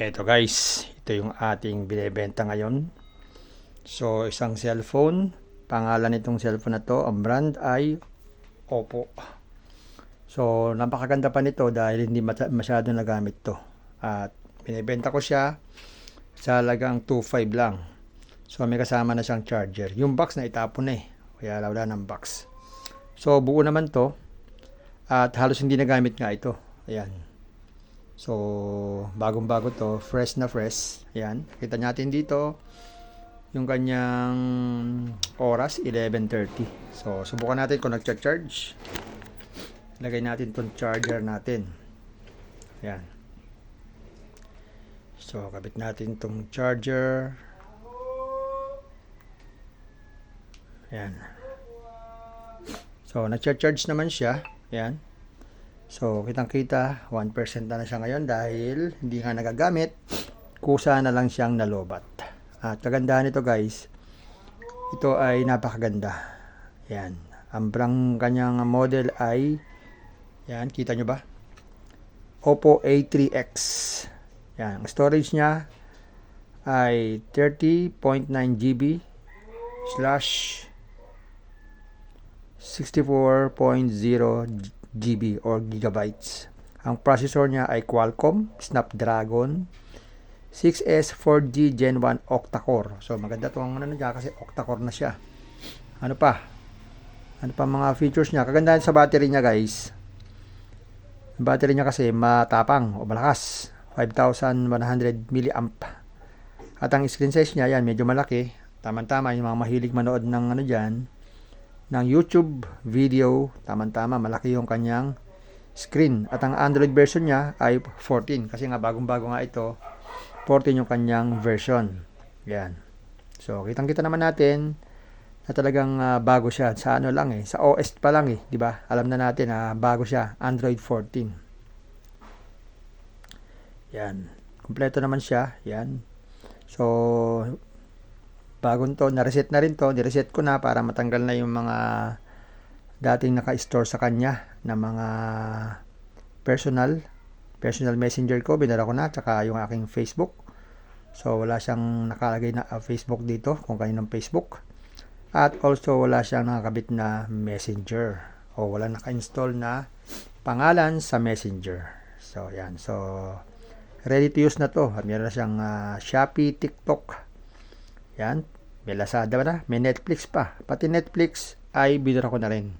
Eto guys, ito yung ating binebenta ngayon. So, isang cellphone. Pangalan nitong cellphone na to, ang brand ay Oppo. So, napakaganda pa nito dahil hindi masyado nagamit to. At binebenta ko siya sa halagang 2.5 lang. So, may kasama na siyang charger. Yung box na itapon na eh. Kaya wala ng box. So, buo naman to. At halos hindi nagamit nga ito. Ayan. So, bagong-bago to, fresh na fresh. Ayan, kita natin dito yung kanyang oras, 11:30. So, subukan natin kung nagcha-charge. Lagay natin tong charger natin. Ayan. So, kabit natin tong charger. Ayan. So, nagcha-charge naman siya. Ayan. So, kitang-kita, 1% na siya ngayon dahil hindi nga nagagamit. Kusa na lang siyang nalobat. At kagandahan nito guys, ito ay napakaganda. Yan. Ang kanyang model ay, yan, kita nyo ba? Oppo A3X. Yan. Ang storage niya ay 30.9 GB slash 64.0 GB or gigabytes. Ang processor niya ay Qualcomm Snapdragon 6S 4G Gen 1 octa-core. So maganda tong ano niya kasi octa-core na siya. Ano pa? Ano pa mga features niya? Kagandahan sa battery niya guys. Ang battery niya kasi matapang o malakas. 5,100 mAh. At ang screen size niya yan medyo malaki. Tama-tama yung mga mahilig manood ng ano diyan ng YouTube video, tama-tama malaki yung kanyang screen. At ang Android version niya ay 14 kasi nga bagong-bago nga ito, 14 yung kanyang version. Yan. So, kitang-kita naman natin na talagang bago siya sa ano lang sa OS pa lang di ba? Alam na natin na bago siya, Android 14. Yan. Kumpleto naman siya. Yan. So, bagong to, na-reset na rin to, ni-reset ko na para matanggal na yung mga dating naka-store sa kanya na mga personal messenger ko, binara ko na, tsaka yung aking Facebook. So, wala siyang nakalagay na Facebook dito, kung kaninong Facebook. At also, wala siyang nakakabit na messenger o wala naka-install na pangalan sa messenger. So, yan. So, ready to use na to. At meron na siyang Shopee, TikTok. Yan, may Lazada na, may Netflix pa. Pati Netflix ay binura ko na rin.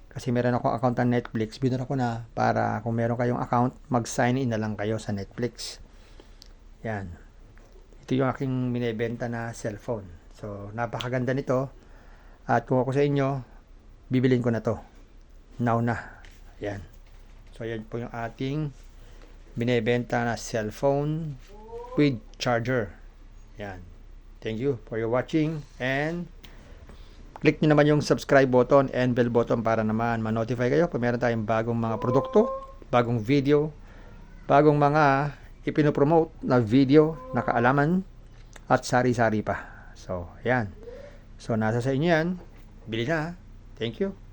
Kasi meron akong account ng Netflix, binura ko na para kung meron kayong account, mag-sign in na lang kayo sa Netflix. Yan. Ito yung aking binebenta na cellphone. So, napakaganda nito. At kung ako sa inyo, bibilin ko na to. Now na. Yan. So, yan po yung ating binebenta na cellphone with charger. Yan. Thank you for your watching and click nyo naman yung subscribe button and bell button para naman ma-notify kayo pag meron tayong bagong mga produkto, bagong video, bagong mga ipinopromote na video, na kaalaman at sari-sari pa. So, ayan. So, nasa sa inyo yan. Bili na. Thank you.